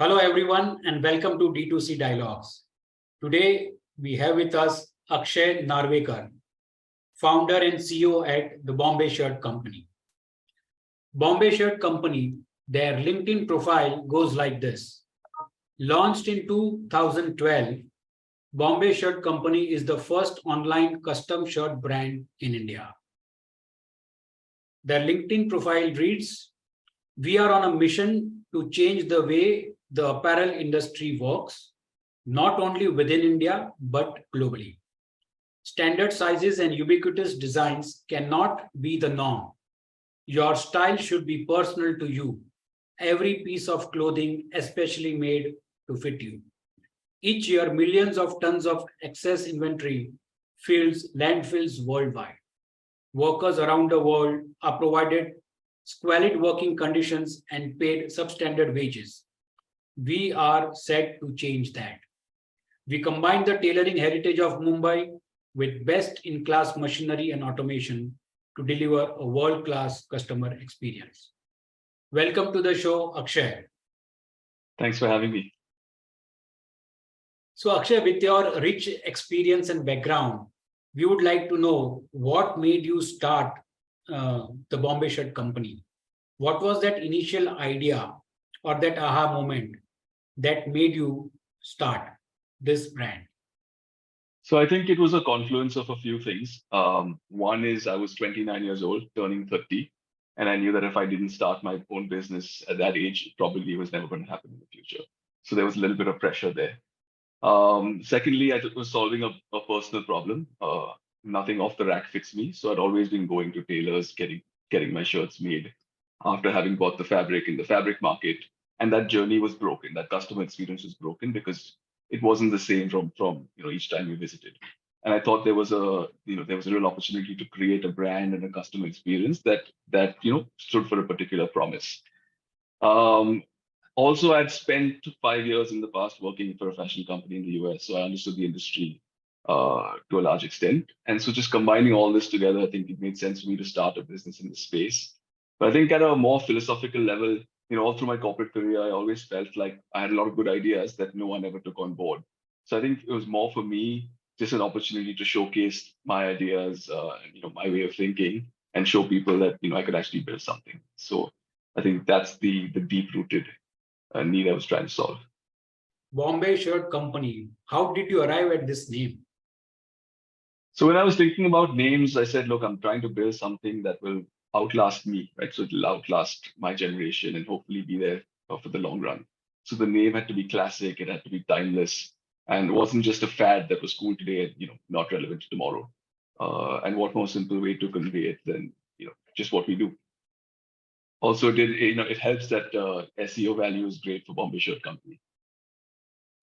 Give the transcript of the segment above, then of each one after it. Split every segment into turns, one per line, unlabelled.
Hello, everyone, and welcome to D2C Dialogues. Today, we have with us Akshay Narvekar, founder and CEO at the Bombay Shirt Company. Bombay Shirt Company, their LinkedIn profile goes like this. Launched in 2012, Bombay Shirt Company is the first online custom shirt brand in India. Their LinkedIn profile reads, "We are on a mission to change the way the apparel industry works, not only within India, but globally. Standard sizes and ubiquitous designs cannot be the norm. Your style should be personal to you. Every piece of clothing, especially made to fit you. Each year, millions of tons of excess inventory fills landfills worldwide. Workers around the world are provided squalid working conditions and paid substandard wages. We are set to change that. We combine the tailoring heritage of Mumbai with best-in-class machinery and automation to deliver a world-class customer experience." Welcome to the show, Akshay.
Thanks for having me.
So, Akshay, with your rich experience and background, we would like to know what made you start the Bombay Shirt Company. What was that initial idea or that aha moment that made you start this brand?
So I think it was a confluence of a few things. One is I was 29 years old, turning 30, and I knew that if I didn't start my own business at that age, it probably was never going to happen in the future. So there was a little bit of pressure there. Secondly, I was solving a personal problem. Nothing off the rack fits me, so I'd always been going to tailors, getting my shirts made after having bought the fabric in the fabric market. And that journey was broken. That customer experience was broken because it wasn't the same from each time we visited. And I thought there was a real opportunity to create a brand and a customer experience that stood for a particular promise. Also, I'd spent 5 years in the past working for a fashion company in the US, so I understood the industry to a large extent. And so just combining all this together, I think it made sense for me to start a business in this space. But I think at a more philosophical level, all through my corporate career, I always felt like I had a lot of good ideas that no one ever took on board. So I think it was more for me just an opportunity to showcase my ideas, my way of thinking, and show people that I could actually build something. So I think that's the deep-rooted need I was trying to solve.
Bombay Shirt Company, how did you arrive at this name?
So when I was thinking about names, I said, look, I'm trying to build something that will outlast me, right? So it'll outlast my generation and hopefully be there for the long run. So the name had to be classic, it had to be timeless, and it wasn't just a fad that was cool today and not relevant tomorrow. And what more simple way to convey it than just what we do. Also, it helps that SEO value is great for Bombay Shirt Company.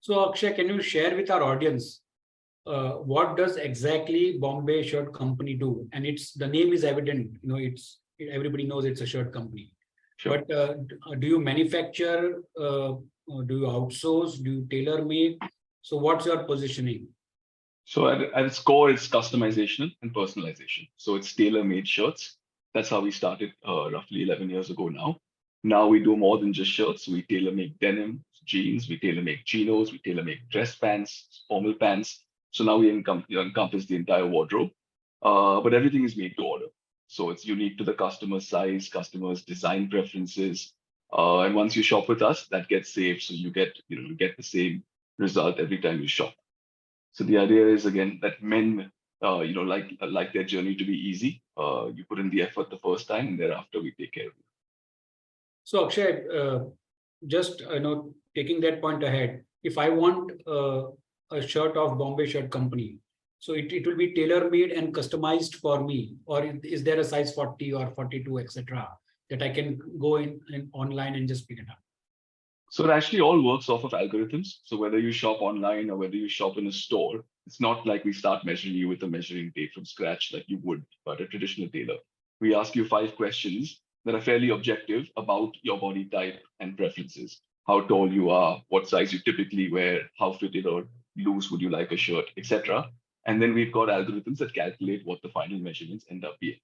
So, Akshay, can you share with our audience what does exactly Bombay Shirt Company do? And the name is evident. Everybody knows it's a shirt company. Sure. But do you manufacture? Do you outsource? Do you tailor make? So, what's your positioning?
So at its core, it's customization and personalization. So it's tailor-made shirts. That's how we started roughly 11 years ago now. Now we do more than just shirts. We tailor-make denim, jeans, we tailor-make chinos, we tailor-make dress pants, formal pants. So now we encompass the entire wardrobe, but everything is made to order. So it's unique to the customer's size, customer's design preferences. And once you shop with us, that gets saved. So you get the same result every time you shop. So the idea is, again, that men, like their journey to be easy. You put in the effort the first time, and thereafter we take care of you.
So Akshay, just taking that point ahead, if I want a shirt of Bombay Shirt Company, so it will be tailor-made and customized for me, or is there a size 40 or 42, etc., that I can go in online and just pick it up?
So it actually all works off of algorithms. So whether you shop online or whether you shop in a store, it's not like we start measuring you with a measuring tape from scratch like you would at a traditional tailor. We ask you 5 questions that are fairly objective about your body type and preferences. How tall you are, what size you typically wear, how fitted or loose would you like a shirt, etc. And then we've got algorithms that calculate what the final measurements end up being.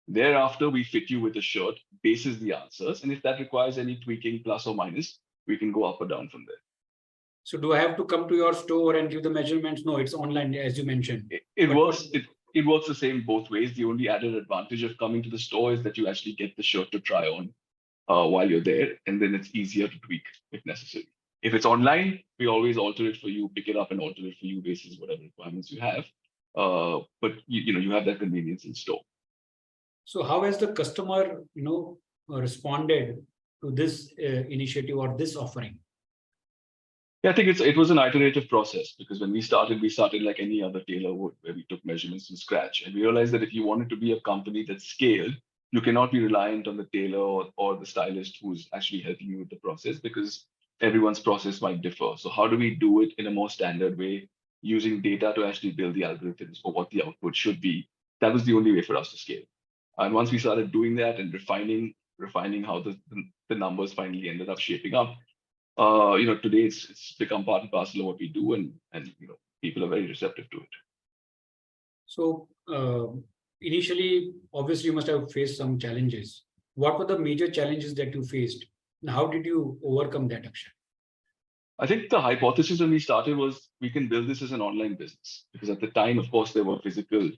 Thereafter, we fit you with a shirt basis the answers. And if that requires any tweaking, plus or minus, we can go up or down from there.
So do I have to come to your store and give the measurements? No, it's online, as you mentioned.
It
But
works. It works the same both ways. The only added advantage of coming to the store is that you actually get the shirt to try on while you're there, and then it's easier to tweak if necessary. If it's online, we always alter it for you, pick it up and alter it for you based on whatever requirements you have. But you have that convenience in store.
So how has the customer, responded to this initiative or this offering?
Yeah, I think it was an iterative process, because when we started like any other tailor would, where we took measurements from scratch. And we realized that if you wanted to be a company that's scaled, you cannot be reliant on the tailor or the stylist who's actually helping you with the process, because everyone's process might differ. So how do we do it in a more standard way, using data to actually build the algorithms for what the output should be? That was the only way for us to scale. And once we started doing that and refining how the numbers finally ended up shaping up, today it's become part and parcel of what we do, and people are very receptive to it.
So initially, obviously, you must have faced some challenges. What were the major challenges that you faced? And how did you overcome that, Akshay?
I think the hypothesis when we started was we can build this as an online business, because at the time, of course, there were physical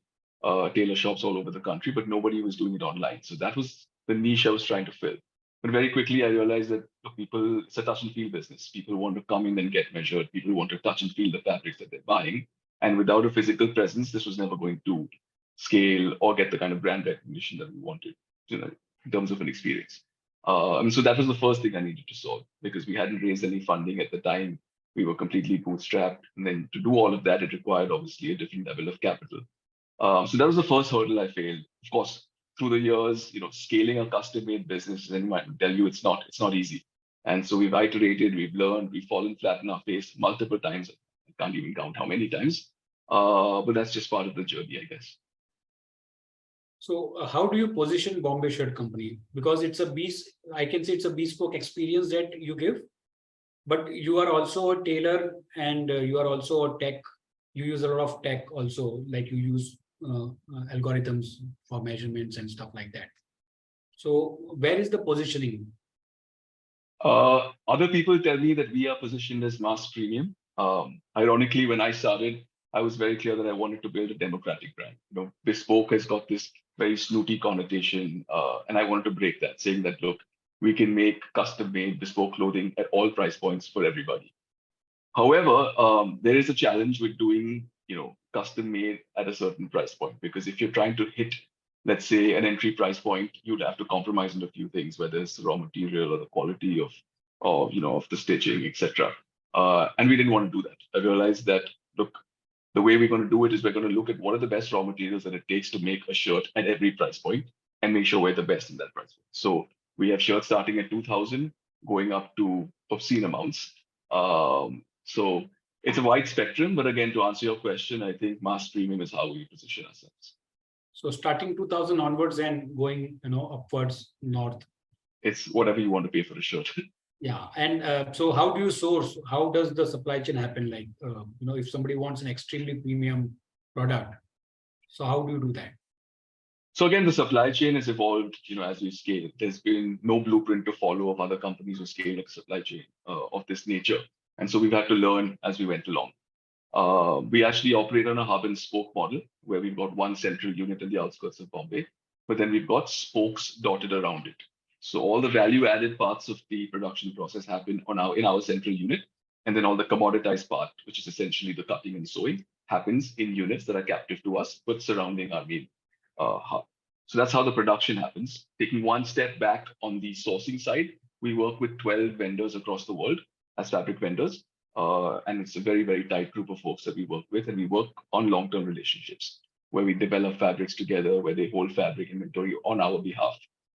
tailor shops all over the country, but nobody was doing it online. So that was the niche I was trying to fill. But very quickly, I realized that it's a touch and feel business. People want to come in and get measured. People want to touch and feel the fabrics that they're buying. And without a physical presence, this was never going to scale or get the kind of brand recognition that we wanted, in terms of an experience. So that was the first thing I needed to solve, because we hadn't raised any funding at the time. We were completely bootstrapped. And then to do all of that, it required obviously a different level of capital. So that was the first hurdle I failed. Of course, through the years, scaling a custom-made business, and I tell you, it's not easy. And so we've iterated, we've learned, we've fallen flat in our face multiple times. I can't even count how many times. But that's just part of the journey, I guess.
So how do you position Bombay Shirt Company? Because I can say it's a bespoke experience that you give, but you are also a tailor, and you are also a tech. You use a lot of tech also, like you use algorithms for measurements and stuff like that. So where is the positioning?
Other people tell me that we are positioned as mass premium. Ironically, when I started, I was very clear that I wanted to build a democratic brand. Bespoke has got this very snooty connotation, and I wanted to break that, saying that, look, we can make custom-made bespoke clothing at all price points for everybody. However, there is a challenge with doing, custom-made at a certain price point, because if you're trying to hit, let's say, an entry price point, you'd have to compromise on a few things, whether it's the raw material or the quality of the stitching, etc. And we didn't want to do that. I realized that, look, the way we're going to do it is we're going to look at what are the best raw materials that it takes to make a shirt at every price point, and make sure we're the best in that price point. So we have shirts starting at 2,000, going up to obscene amounts. So it's a wide spectrum, but again, to answer your question, I think mass premium is how we position ourselves.
So starting 2000 onwards and going, upwards north.
It's whatever you want to pay for a shirt.
Yeah, and so how do you source? How does the supply chain happen? Like, if somebody wants an extremely premium product, so how do you do that?
So again, the supply chain has evolved, as we scale. There's been no blueprint to follow of other companies who scale like a supply chain of this nature. And so we've had to learn as we went along. We actually operate on a hub and spoke model, where we've got one central unit in the outskirts of Bombay, but then we've got spokes dotted around it. So all the value-added parts of the production process happen in our central unit, and then all the commoditized part, which is essentially the cutting and sewing, happens in units that are captive to us, but surrounding our main hub. So that's how the production happens. Taking one step back on the sourcing side, we work with 12 vendors across the world as fabric vendors. And it's a very, very tight group of folks that we work with, and we work on long-term relationships where we develop fabrics together, where they hold fabric inventory on our behalf.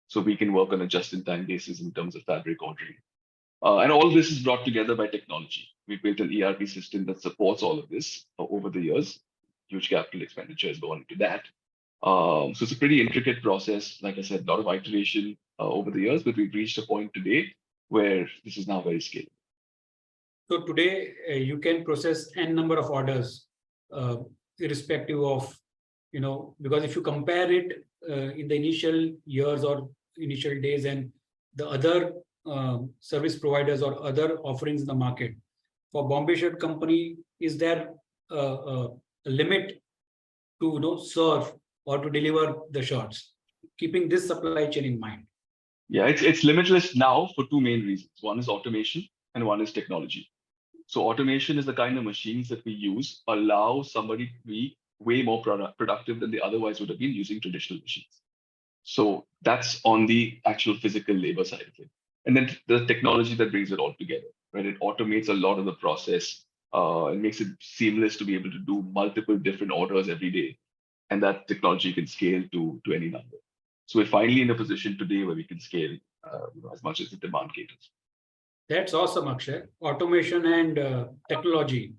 So we can work on a just-in-time basis in terms of fabric ordering. And all of this is brought together by technology. We've built an ERP system that supports all of this over the years. Huge capital expenditure has gone into that. So it's a pretty intricate process. Like I said, a lot of iteration over the years, but we've reached a point today where this is now very scalable.
So today you can process n number of orders, irrespective of, because if you compare it in the initial years or initial days and the other service providers or other offerings in the market, for Bombay Shirt Company, is there a limit to serve or to deliver the shirts, keeping this supply chain in mind?
Yeah, it's limitless now for two main reasons. One is automation and one is technology. So automation is the kind of machines that we use allow somebody to be way more productive than they otherwise would have been using traditional machines. So that's on the actual physical labor side of it. And then the technology that brings it all together, right? It automates a lot of the process. It makes it seamless to be able to do multiple different orders every day. And that technology can scale to any number. So we're finally in a position today where we can scale as much as the demand caters.
That's awesome, Akshay. Automation and technology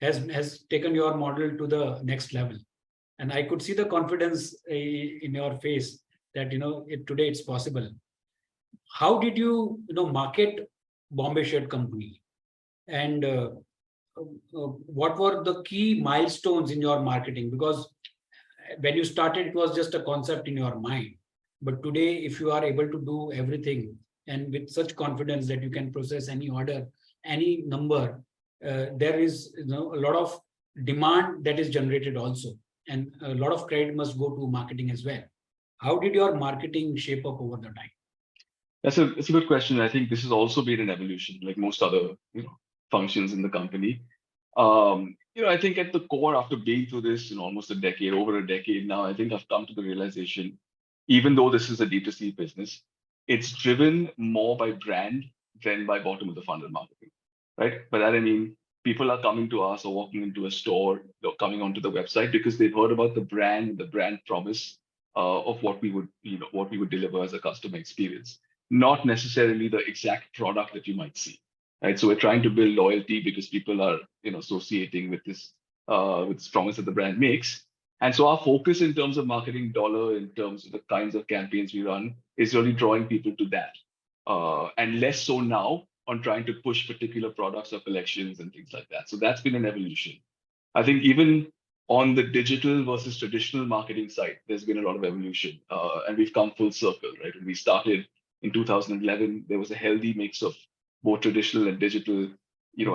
has taken your model to the next level, and I could see the confidence in your face that today it's possible. How did you market Bombay Shirt Company, and what were the key milestones in your marketing? Because when you started, it was just a concept in your mind, but today, if you are able to do everything and with such confidence that you can process any order, any number, there is a lot of demand that is generated also, and a lot of credit must go to marketing as well. How did your marketing shape up over the time?
That's a good question. I think this has also been an evolution, like most other functions in the company. I think at the core, after being through this in almost over a decade now, I think I've come to the realization, even though this is a D2C business, it's driven more by brand than by bottom of the funnel marketing, right? By that I mean people are coming to us or walking into a store, or coming onto the website because they've heard about the brand promise of what we would deliver as a customer experience, not necessarily the exact product that you might see, right? So we're trying to build loyalty because people are associating with this promise that the brand makes. And so our focus in terms of marketing dollar, in terms of the kinds of campaigns we run, is really drawing people to that. And less so now on trying to push particular products or collections and things like that. So that's been an evolution. I think even on the digital versus traditional marketing side, there's been a lot of evolution. And we've come full circle, right? When we started in 2011, there was a healthy mix of both traditional and digital.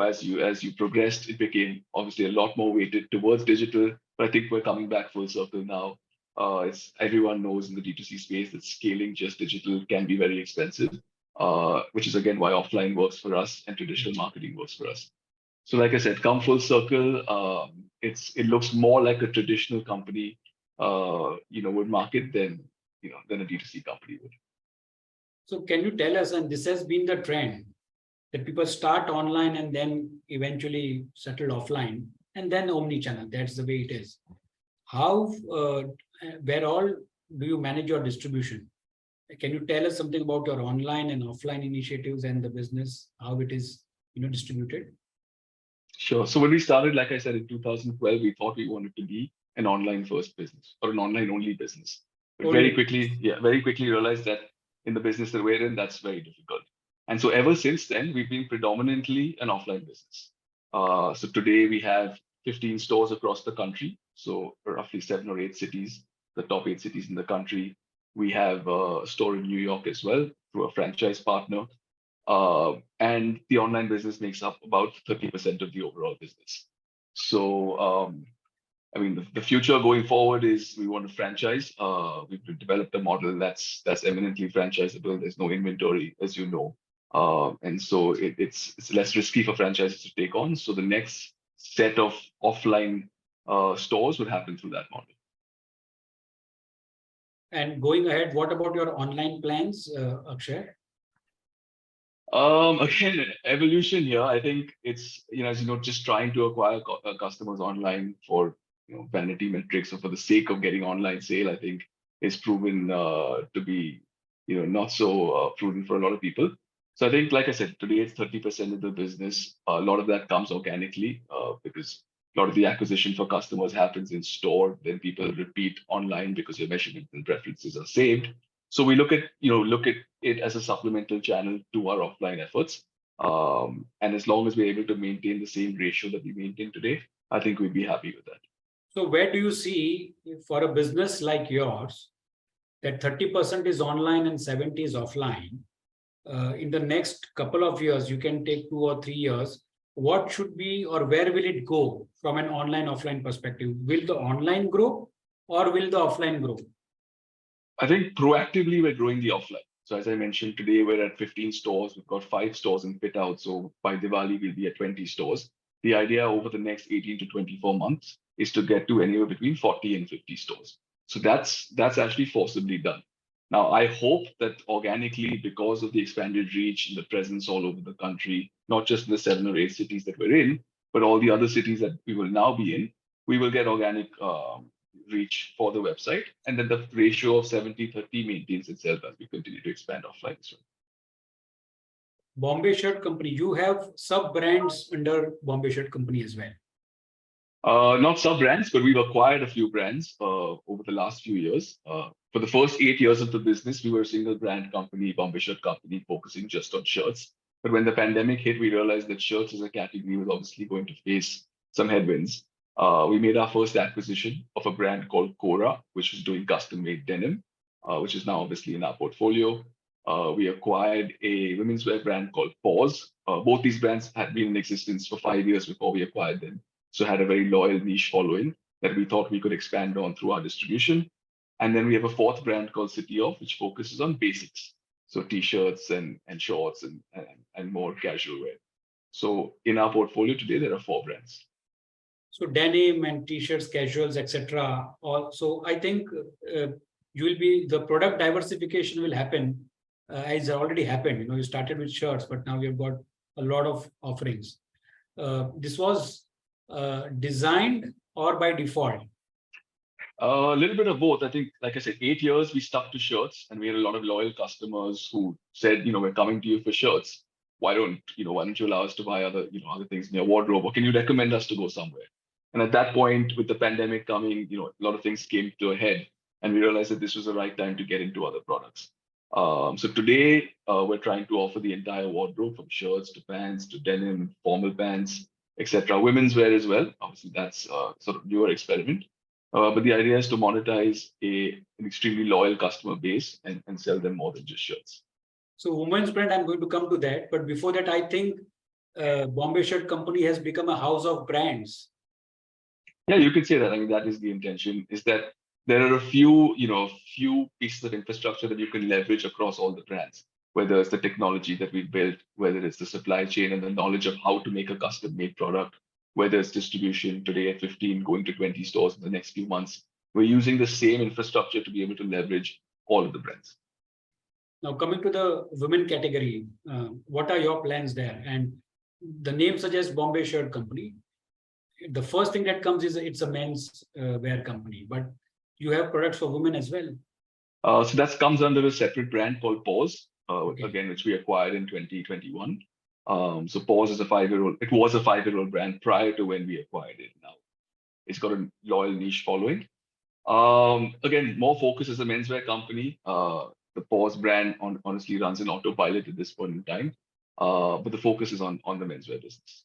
As you progressed, it became obviously a lot more weighted towards digital. But I think we're coming back full circle now. Everyone knows in the D2C space that scaling just digital can be very expensive, which is again why offline works for us and traditional marketing works for us. So like I said, come full circle. It looks more like a traditional company, would market than a D2C company would.
So can you tell us, and this has been the trend, that people start online and then eventually settle offline and then omni-channel. That's the way it is. How, where all do you manage your distribution? Can you tell us something about your online and offline initiatives and the business, how it is distributed?
Sure. So when we started, like I said, in 2012, we thought we wanted to be an online first business or an online only business. But very quickly realized that in the business that we're in, that's very difficult. And so ever since then, we've been predominantly an offline business. So today we have 15 stores across the country. So roughly 7 or 8 cities, the top 8 cities in the country. We have a store in New York as well through a franchise partner. And the online business makes up about 30% of the overall business. So, the future going forward is we want to franchise. We've developed a model that's eminently franchisable. There's no inventory, as you know. And so it's less risky for franchises to take on. So the next set of offline stores would happen through that model.
And going ahead, what about your online plans, Akshay?
Again, evolution here. I think it's just trying to acquire customers online for vanity metrics or for the sake of getting online sale. I think is proven to be not so prudent for a lot of people. So I think, like I said, today it's 30% of the business. A lot of that comes organically because a lot of the acquisition for customers happens in store. Then people repeat online because your measurements and preferences are saved. So we look at it as a supplemental channel to our offline efforts. And as long as we're able to maintain the same ratio that we maintain today, I think we'd be happy with that.
So where do you see for a business like yours that 30% is online and 70% is offline? in the next couple of years, you can take 2 or 3 years, what should be or where will it go from an online offline perspective? Will the online grow or will the offline grow?
I think proactively we're growing the offline. So as I mentioned today, we're at 15 stores. We've got 5 stores in fit out. So by Diwali, we'll be at 20 stores. The idea over the next 18 to 24 months is to get to anywhere between 40 and 50 stores. So that's actually forcibly done. Now, I hope that organically, because of the expanded reach and the presence all over the country, not just in the 7 or 8 cities that we're in, but all the other cities that we will now be in, we will get organic reach for the website. And then the ratio of 70-30 maintains itself as we continue to expand offline as well.
Bombay Shirt Company, you have sub brands under Bombay Shirt Company as well.
Not sub brands, but we've acquired a few brands over the last few years. For the first 8 years of the business, we were a single brand company, Bombay Shirt Company, focusing just on shirts. But when the pandemic hit, we realized that shirts as a category was obviously going to face some headwinds. We made our first acquisition of a brand called Cora, which was doing custom-made denim, which is now obviously in our portfolio. We acquired a women's wear brand called Pause. Both these brands had been in existence for 5 years before we acquired them, so had a very loyal niche following that we thought we could expand on through our distribution. And then we have a fourth brand called City Of, which focuses on basics, so t-shirts and shorts and more casual wear. So in our portfolio today, there are 4 brands.
So denim and t-shirts, casuals, etc. Also, I think you will be the product diversification will happen as already happened. You started with shirts, but now you've got a lot of offerings. This was designed or by default?
A little bit of both. I think, like I said, 8 years we stuck to shirts, and we had a lot of loyal customers who said, we're coming to you for shirts. Why don't you allow us to buy other things in your wardrobe, or can you recommend us to go somewhere? And at that point, with the pandemic coming, a lot of things came to a head, and we realized that this was the right time to get into other products. So today, we're trying to offer the entire wardrobe, from shirts to pants to denim, formal pants, etc. Women's wear as well. Obviously, that's sort of newer experiment. But the idea is to monetize an extremely loyal customer base and sell them more than just shirts.
So women's brand, I'm going to come to that. But before that, I think Bombay Shirt Company has become a house of brands.
Yeah, you could say that. I mean, that is the intention, is that there are a few pieces of infrastructure that you can leverage across all the brands, whether it's the technology that we built, whether it's the supply chain and the knowledge of how to make a custom-made product, whether it's distribution today at 15, going to 20 stores in the next few months. We're using the same infrastructure to be able to leverage all of the brands.
Now, coming to the women category, what are your plans there? And the name suggests Bombay Shirt Company. The first thing that comes is it's a men's wear company, but you have products for women as well.
So that comes under a separate brand called Pause, again, which we acquired in 2021. So Pause is a 5-year-old. It was a 5-year-old brand prior to when we acquired it. Now it's got a loyal niche following. Again, more focus as a menswear company. The Pause brand honestly runs an autopilot at this point in time, but the focus is on the menswear business.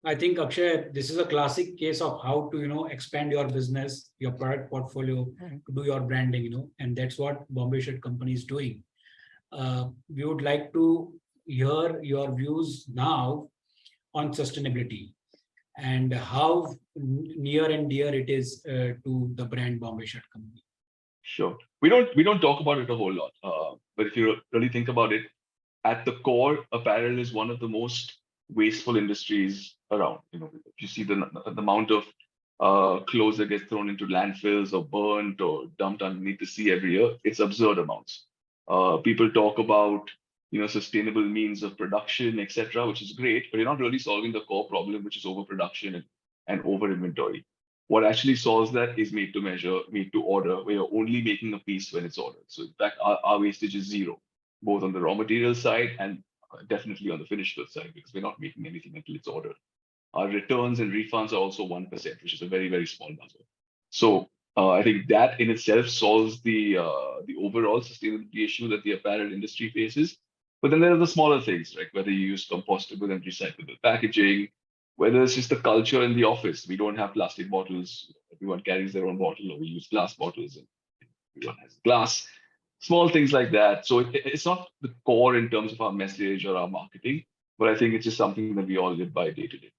I think, Akshay, this is a classic case of how to expand your business, your product portfolio, to do your branding, and that's what Bombay Shirt Company is doing. We would like to hear your views now on sustainability and how near and dear it is to the brand Bombay Shirt Company.
Sure. We don't talk about it a whole lot, but if you really think about it, at the core, apparel is one of the most wasteful industries around. If you see the amount of clothes that gets thrown into landfills or burnt or dumped underneath the sea every year, it's absurd amounts. People talk about sustainable means of production, etc., which is great, but you're not really solving the core problem, which is overproduction and over inventory. What actually solves that is made to measure, made to order, where you're only making a piece when it's ordered. So in fact, our wastage is zero, both on the raw material side and definitely on the finished goods side, because we're not making anything until it's ordered. Our returns and refunds are also 1%, which is a very, very small number. So I think that in itself solves the overall sustainability issue that the apparel industry faces. But then there are the smaller things, right? Whether you use compostable and recyclable packaging, whether it's just the culture in the office. We don't have plastic bottles. Everyone carries their own bottle, or we use glass bottles and everyone has glass. small things like that. So it's not the core in terms of our message or our marketing, but I think it's just something that we all live by day to day.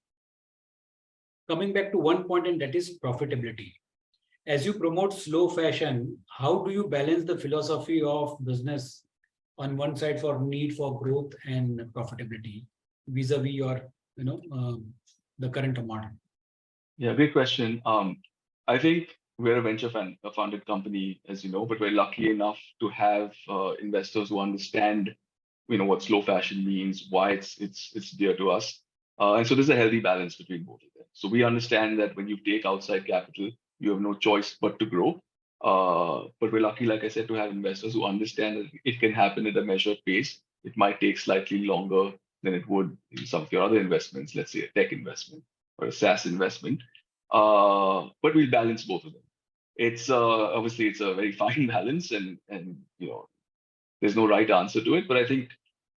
Coming back to one point, and that is profitability. As you promote slow fashion, how do you balance the philosophy of business on one side for need for growth and profitability vis-a-vis your, the current model?
Yeah, great question. I think we're a a funded company, as you know, but we're lucky enough to have investors who understand, what slow fashion means, why it's dear to us, and so there's a healthy balance between both of them. So we understand that when you take outside capital, you have no choice but to grow. But we're lucky, like I said, to have investors who understand that it can happen at a measured pace. It might take slightly longer than it would in some of your other investments, let's say a tech investment or a SaaS investment. But we'll balance both of them. It's obviously it's a very fine balance, and there's no right answer to it. But I think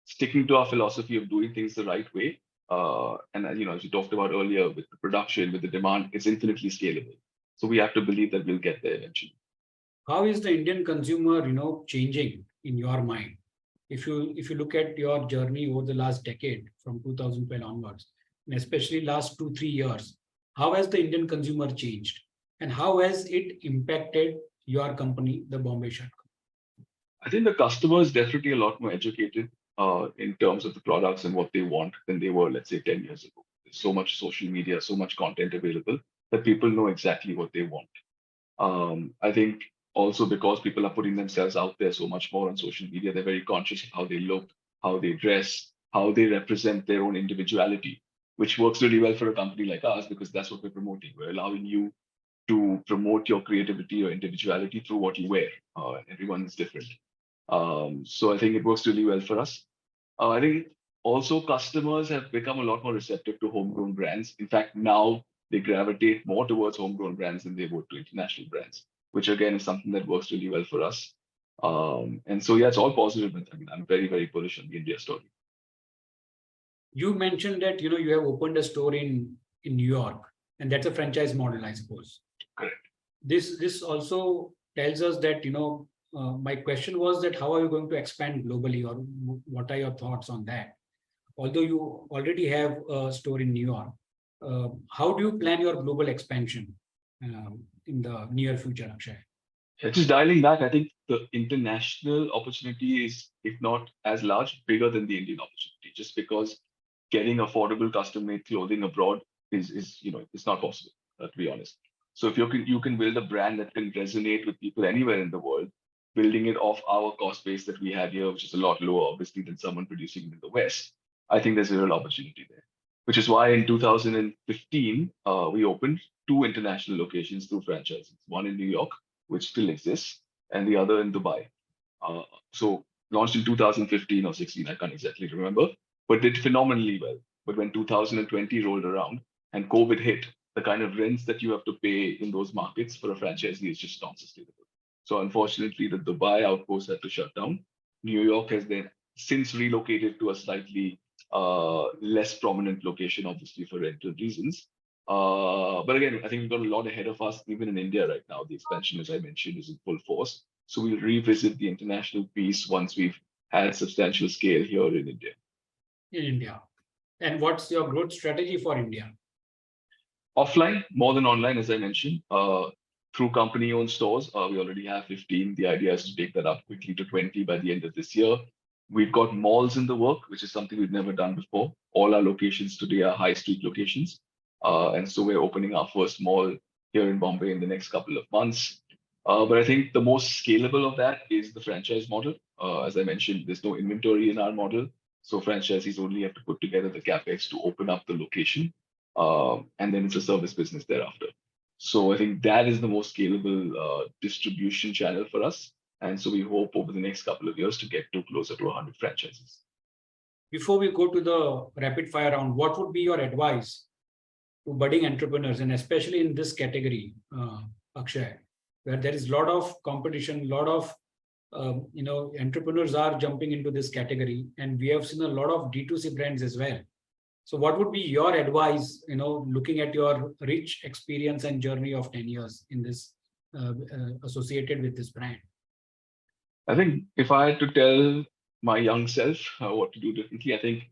sticking to our philosophy of doing things the right way, and as you talked about earlier, with the production, with the demand, it's infinitely scalable. So we have to believe that we'll get there eventually.
How is the Indian consumer, changing in your mind? If you look at your journey over the last decade from 2012 onwards, and especially last 2-3 years, how has the Indian consumer changed, and how has it impacted your company, the Bombay Shirt Company?
I think the customer is definitely a lot more educated in terms of the products and what they want than they were, let's say, 10 years ago. There's so much social media, so much content available that people know exactly what they want. I think also because people are putting themselves out there so much more on social media, they're very conscious of how they look, how they dress, how they represent their own individuality, which works really well for a company like us because that's what we're promoting. We're allowing you to promote your creativity or individuality through what you wear. Everyone is different. So I think it works really well for us. I think also customers have become a lot more receptive to homegrown brands. In fact, now they gravitate more towards homegrown brands than they would to international brands, which again is something that works really well for us. And so, yeah, it's all positive. I mean, I'm very, very bullish on the India story.
You mentioned that you have opened a store in New York, and that's a franchise model, I suppose.
Correct.
This also tells us that my question was that how are you going to expand globally, or what are your thoughts on that? Although you already have a store in New York, how do you plan your global expansion in the near future, Akshay?
Yeah, just dialing back, I think the international opportunity is, if not as large, bigger than the Indian opportunity, just because getting affordable custom-made clothing abroad is it's not possible, to be honest. So if you can build a brand that can resonate with people anywhere in the world, building it off our cost base that we had here, which is a lot lower, obviously, than someone producing it in the West, I think there's a real opportunity there. Which is why in 2015, we opened 2 international locations through franchises, one in New York, which still exists, and the other in Dubai. So launched in 2015 or 16, I can't exactly remember, but did phenomenally well. But when 2020 rolled around and COVID hit, the kind of rents that you have to pay in those markets for a franchisee is just not sustainable. So unfortunately, the Dubai outpost had to shut down. New York has then since relocated to a slightly less prominent location, obviously for rental reasons. But again, I think we've got a lot ahead of us, even in India right now. The expansion, as I mentioned, is in full force. So we'll revisit the international piece once we've had substantial scale here in India.
In India. And what's your growth strategy for India?
Offline, more than online, as I mentioned. Through company-owned stores, we already have 15. The idea is to take that up quickly to 20 by the end of this year. We've got malls in the work, which is something we've never done before. All our locations today are high street locations. And so we're opening our first mall here in Bombay in the next couple of months. But I think the most scalable of that is the franchise model. As I mentioned, there's no inventory in our model. So franchisees only have to put together the capex to open up the location. And then it's a service business thereafter. So I think that is the most scalable distribution channel for us. And so we hope over the next couple of years to get to closer to 100 franchises.
Before we go to the rapid fire round, what would be your advice to budding entrepreneurs, and especially in this category, Akshay, where there is a lot of competition, a lot of entrepreneurs are jumping into this category, and we have seen a lot of D2C brands as well. So what would be your advice, looking at your rich experience and journey of 10 years in this associated with this brand?
I think if I had to tell my young self what to do differently, I think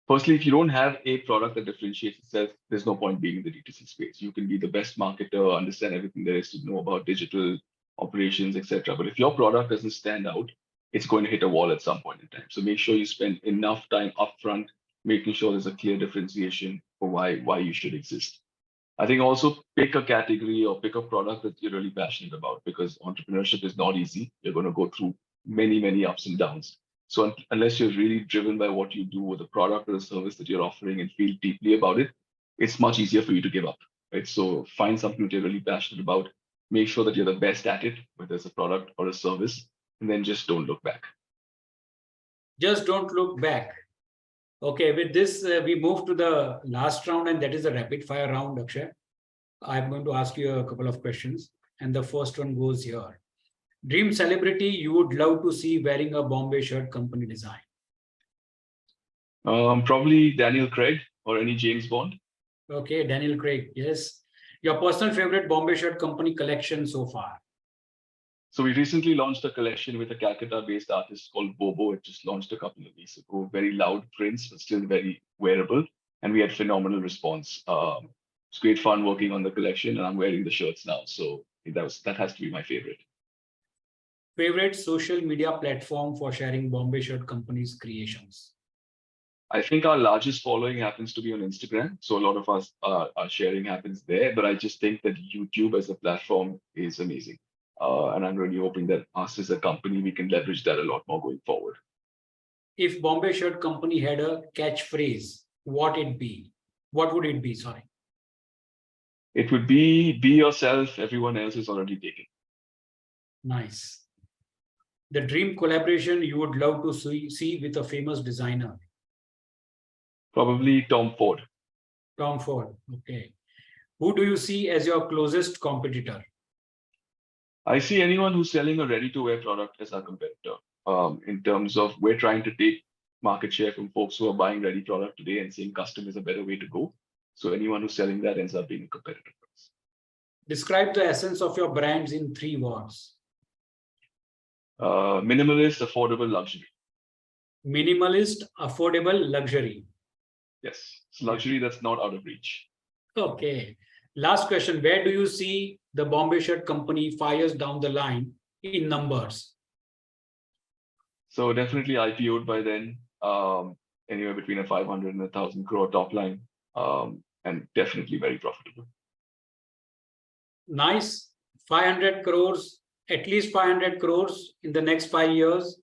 firstly, if you don't have a product that differentiates itself, there's no point being in the D2C space. You can be the best marketer, understand everything there is to know about digital operations, etc. But if your product doesn't stand out, it's going to hit a wall at some point in time. So make sure you spend enough time upfront, making sure there's a clear differentiation for why you should exist. I think also pick a category or pick a product that you're really passionate about because entrepreneurship is not easy. You're going to go through many ups and downs. So unless you're really driven by what you do or the product or the service that you're offering and feel deeply about it, it's much easier for you to give up, right? So find something that you're really passionate about. Make sure that you're the best at it, whether it's a product or a service, and then just don't look back.
Just don't look back. Okay, with this, we move to the last round, and that is the rapid fire round, Akshay. I'm going to ask you a couple of questions, and the first one goes here. Dream celebrity you would love to see wearing a Bombay Shirt Company design?
Probably Daniel Craig or any James Bond.
Okay, Daniel Craig, yes. Your personal favorite Bombay Shirt Company collection so far?
So we recently launched a collection with a Calcutta-based artist called Bobo. It just launched a couple of weeks ago. Very loud prints, but still very wearable. And we had phenomenal response. It's great fun working on the collection, and I'm wearing the shirts now. So that has to be my favorite.
Favorite social media platform for sharing Bombay Shirt Company's creations?
I think our largest following happens to be on Instagram. So a lot of us our sharing happens there. But I just think that YouTube as a platform is amazing. And I'm really hoping that us as a company, we can leverage that a lot more going forward.
If Bombay Shirt Company had a catchphrase, what would it be? Sorry.
It would be yourself, everyone else is already taken.
Nice. The dream collaboration you would love to see with a famous designer?
Probably Tom Ford.
Tom Ford. Okay. Who do you see as your closest competitor?
I see anyone who's selling a ready-to-wear product as our competitor. In terms of we're trying to take market share from folks who are buying ready product today and saying custom is a better way to go. So anyone who's selling that ends up being a competitor for us.
Describe the essence of your brands in 3 words.
Minimalist, affordable, luxury.
Minimalist, affordable, luxury.
Yes, it's luxury that's not out of reach.
Okay. Last question. Where do you see the Bombay Shirt Company 5 years down the line in numbers?
So definitely IPO'd by then, anywhere between a 500 and 1,000 crore top line, and definitely very profitable.
Nice. 500 crores, at least 500 crores in the next 5 years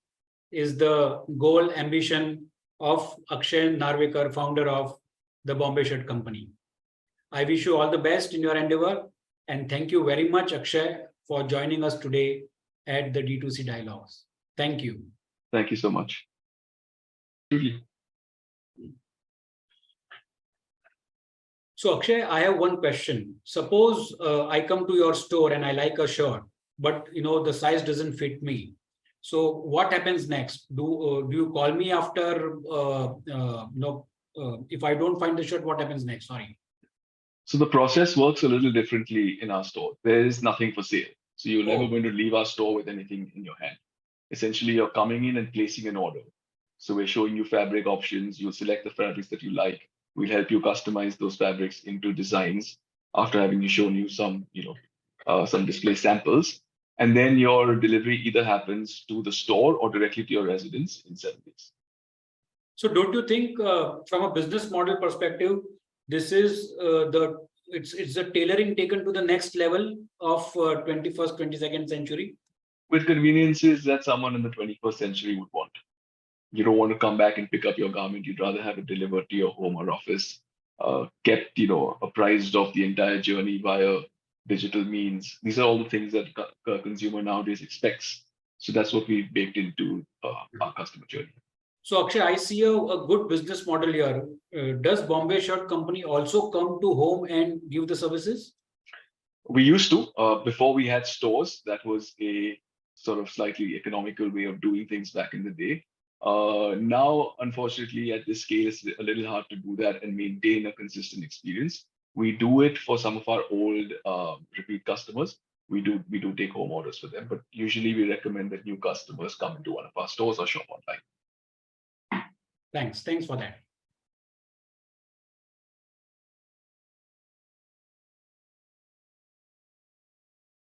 is the goal, ambition of Akshay Narvekar, founder of the Bombay Shirt Company. I wish you all the best in your endeavor, and thank you very much, Akshay, for joining us today at the D2C Dialogues. Thank you.
Thank you so much.
So Akshay, I have one question. Suppose I come to your store and I like a shirt, but the size doesn't fit me. So what happens next? Do you call me after? If I don't find the shirt, what happens next? Sorry.
So the process works a little differently in our store. There is nothing for sale. So you're never going to leave our store with anything in your hand. Essentially, you're coming in and placing an order. So we're showing you fabric options. You'll select the fabrics that you like. We'll help you customize those fabrics into designs after having shown you some display samples. And then your delivery either happens to the store or directly to your residence in 7 days.
So don't you think from a business model perspective, this is it's the tailoring taken to the next level of 21st, 22nd century?
With conveniences that someone in the 21st century would want. You don't want to come back and pick up your garment. You'd rather have it delivered to your home or office, kept, apprised of the entire journey via digital means. These are all the things that a consumer nowadays expects. So that's what we baked into our customer journey.
So Akshay, I see a good business model here. Does Bombay Shirt Company also come to home and give the services?
We used to, before we had stores, that was a sort of slightly economical way of doing things back in the day. Now, unfortunately, at this scale, it's a little hard to do that and maintain a consistent experience. We do it for some of our old repeat customers. we do take home orders for them, but usually we recommend that new customers come into one of our stores or shop online.
Thanks for that.